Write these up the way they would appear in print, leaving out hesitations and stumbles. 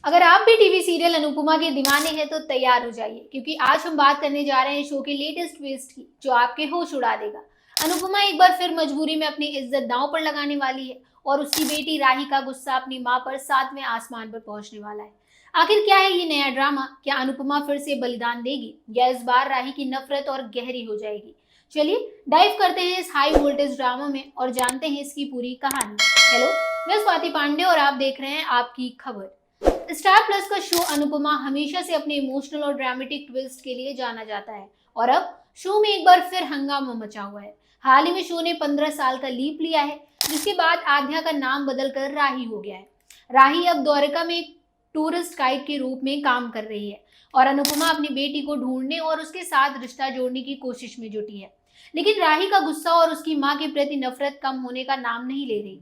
अगर आप भी टीवी सीरियल अनुपमा के दीवाने हैं तो तैयार हो जाइए, क्योंकि आज हम बात करने जा रहे हैं शो के लेटेस्ट ट्विस्ट की, जो आपके होश उड़ा देगा। अनुपमा एक बार फिर मजबूरी में अपनी इज्जत दांव पर लगाने वाली है और उसकी बेटी राही का गुस्सा अपनी मां पर सातवें आसमान पर पहुंचने वाला है। आखिर क्या है ये नया ड्रामा? क्या अनुपमा फिर से बलिदान देगी या इस बार राही की नफरत और गहरी हो जाएगी? चलिए डाइव करते हैं इस हाई वोल्टेज ड्रामा में और जानते हैं इसकी पूरी कहानी। हेलो, मैं स्वाति पांडे और आप देख रहे हैं आपकी खबर। स्टार प्लस का शो अनुपमा हमेशा से अपने इमोशनल और ड्रामेटिक ट्विस्ट के लिए जाना जाता है और अब शो में एक बार फिर हंगामा मचा हुआ है। हाल ही में शो ने 15 साल का लीप लिया है, जिसके बाद आध्या का नाम बदलकर राही हो गया है। राही अब द्वारका में एक टूरिस्ट गाइड के रूप में काम कर रही है और अनुपमा अपनी बेटी को ढूंढने और उसके साथ रिश्ता जोड़ने की कोशिश में जुटी है। लेकिन राही का गुस्सा और उसकी मां के प्रति नफरत कम होने का नाम नहीं ले रही।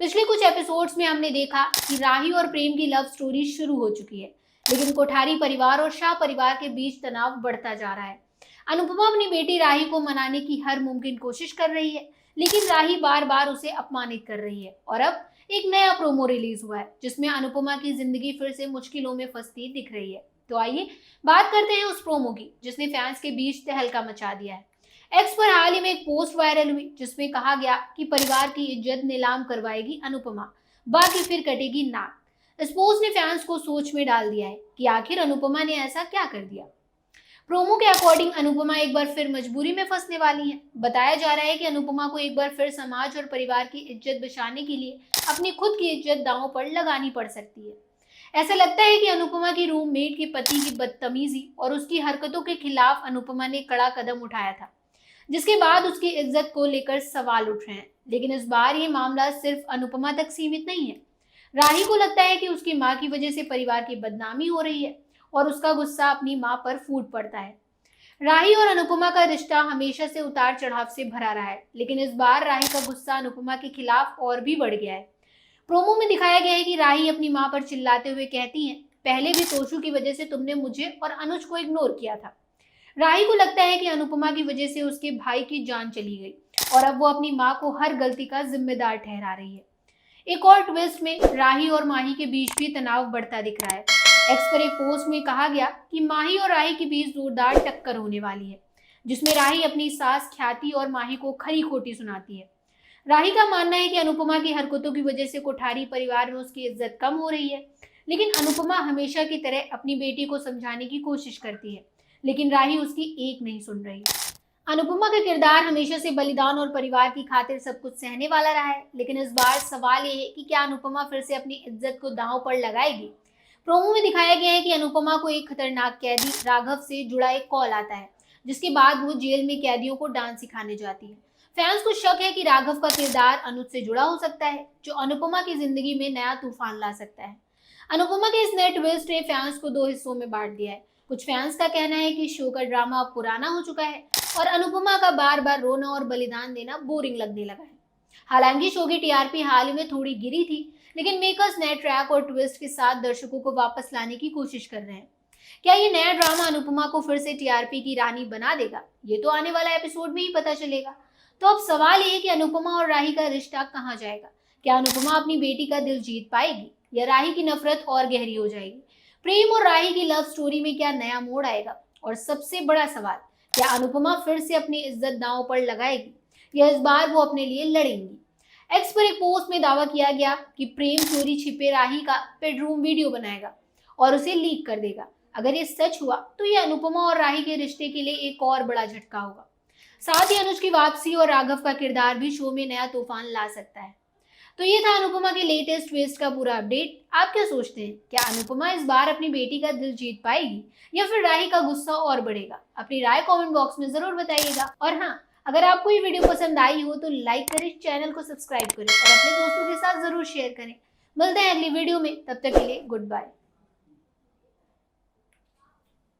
पिछले कुछ एपिसोड्स में हमने देखा कि राही और प्रेम की लव स्टोरी शुरू हो चुकी है, लेकिन कोठारी परिवार और शाह परिवार के बीच तनाव बढ़ता जा रहा है। अनुपमा अपनी बेटी राही को मनाने की हर मुमकिन कोशिश कर रही है, लेकिन राही बार बार उसे अपमानित कर रही है। और अब एक नया प्रोमो रिलीज हुआ है, जिसमें अनुपमा की जिंदगी फिर से मुश्किलों में फंसती दिख रही है। तो आइए बात करते हैं उस प्रोमो की, जिसने फैंस के बीच तहलका मचा दिया है। एक्स पर हाल ही में एक पोस्ट वायरल हुई, जिसमें कहा गया कि परिवार की इज्जत नीलाम करवाएगी अनुपमा, बाकी फिर कटेगी नाक। इस पोस्ट ने फैंस को सोच में डाल दिया है कि आखिर अनुपमा ने ऐसा क्या कर दिया। प्रोमो के अकॉर्डिंग अनुपमा एक बार फिर मजबूरी में फंसने वाली है। बताया जा रहा है कि अनुपमा को एक बार फिर समाज और परिवार की इज्जत बचाने के लिए अपनी खुद की इज्जत दांव पर लगानी पड़ सकती है। ऐसा लगता है कि अनुपमा की रूममेट के पति की बदतमीजी और उसकी हरकतों के खिलाफ अनुपमा ने कड़ा कदम उठाया था, जिसके बाद उसकी इज्जत को लेकर सवाल उठ रहे हैं। लेकिन इस बार ये मामला सिर्फ अनुपमा तक सीमित नहीं है। राही को लगता है कि उसकी मां की वजह से परिवार की बदनामी हो रही है और उसका गुस्सा अपनी मां पर फूट पड़ता है। राही और अनुपमा का रिश्ता हमेशा से उतार चढ़ाव से भरा रहा है, लेकिन इस बार राही का गुस्सा अनुपमा के खिलाफ और भी बढ़ गया है। प्रोमो में दिखाया गया है कि राही अपनी मां पर चिल्लाते हुए कहती है, पहले भी तोशु की वजह से तुमने मुझे और अनुज को इग्नोर किया था। राही को लगता है कि अनुपमा की वजह से उसके भाई की जान चली गई और अब वो अपनी मां को हर गलती का जिम्मेदार ठहरा रही है। एक और ट्विस्ट में राही और माही के बीच भी तनाव बढ़ता दिख रहा है। एक्स पर एक पोस्ट में कहा गया कि माही और राही के बीच जोरदार टक्कर होने वाली है, जिसमें राही अपनी सास ख्याति और माही को खरी खोटी सुनाती है। राही का मानना है कि अनुपमा की हरकतों की वजह से कोठारी परिवार में उसकी इज्जत कम हो रही है, लेकिन अनुपमा हमेशा की तरह अपनी बेटी को समझाने की कोशिश करती है, लेकिन राही उसकी एक नहीं सुन रही। अनुपमा का किरदार हमेशा से बलिदान और परिवार की खातिर सब कुछ सहने वाला रहा है, लेकिन इस बार सवाल ये है कि क्या अनुपमा फिर से अपनी इज्जत को दांव पर लगाएगी। प्रोमो में दिखाया गया है कि अनुपमा को एक खतरनाक कैदी राघव से जुड़ा एक कॉल आता है, जिसके बाद वो जेल में कैदियों को डांस सिखाने जाती है। फैंस को शक है कि राघव का किरदार अनुज से जुड़ा हो सकता है, जो अनुपमा की जिंदगी में नया तूफान ला सकता है। अनुपमा के इस नए ट्विस्ट ने फैंस को दो हिस्सों में बांट दिया है। कुछ फैंस का कहना है कि शो का ड्रामा अब पुराना हो चुका है और अनुपमा का बार बार रोना और बलिदान देना बोरिंग लगने लगा है। हालांकि शो की टीआरपी हाल ही में थोड़ी गिरी थी, लेकिन मेकर्स नए ट्रैक और ट्विस्ट के साथ दर्शकों को वापस लाने की कोशिश कर रहे हैं। क्या ये नया ड्रामा अनुपमा को फिर से टीआरपी की रानी बना देगा? ये तो आने वाला एपिसोड में ही पता चलेगा। तो अब सवाल ये है कि अनुपमा और राही का रिश्ता कहाँ जाएगा? क्या अनुपमा अपनी बेटी का दिल जीत पाएगी या राही की नफरत और गहरी हो जाएगी? प्रेम और राही की लव स्टोरी में क्या नया मोड़ आएगा? और सबसे बड़ा सवाल, क्या अनुपमा फिर से अपनी इज्जत दांव पर लगाएगी या इस बार वो अपने लिए लड़ेंगी? एक्स पर एक पोस्ट में दावा किया गया कि प्रेम चोरी छिपे राही का बेडरूम वीडियो बनाएगा और उसे लीक कर देगा। अगर ये सच हुआ तो ये अनुपमा और राही के रिश्ते के लिए एक और बड़ा झटका होगा। साथ ही अनुज की वापसी और राघव का किरदार भी शो में नया तूफान ला सकता है। तो ये था अनुपमा के लेटेस्ट ट्विस्ट का पूरा अपडेट। आप क्या सोचते हैं? क्या अनुपमा इस बार अपनी बेटी का दिल जीत पाएगी या फिर राही का गुस्सा और बढ़ेगा? अपनी राय कमेंट बॉक्स में जरूर बताइएगा। और हाँ, अगर आपको ये वीडियो पसंद आई हो तो लाइक करें, चैनल को सब्सक्राइब करें और अपने दोस्तों के साथ जरूर शेयर करें। मिलते हैं अगली वीडियो में, तब तक के लिए गुड बाय।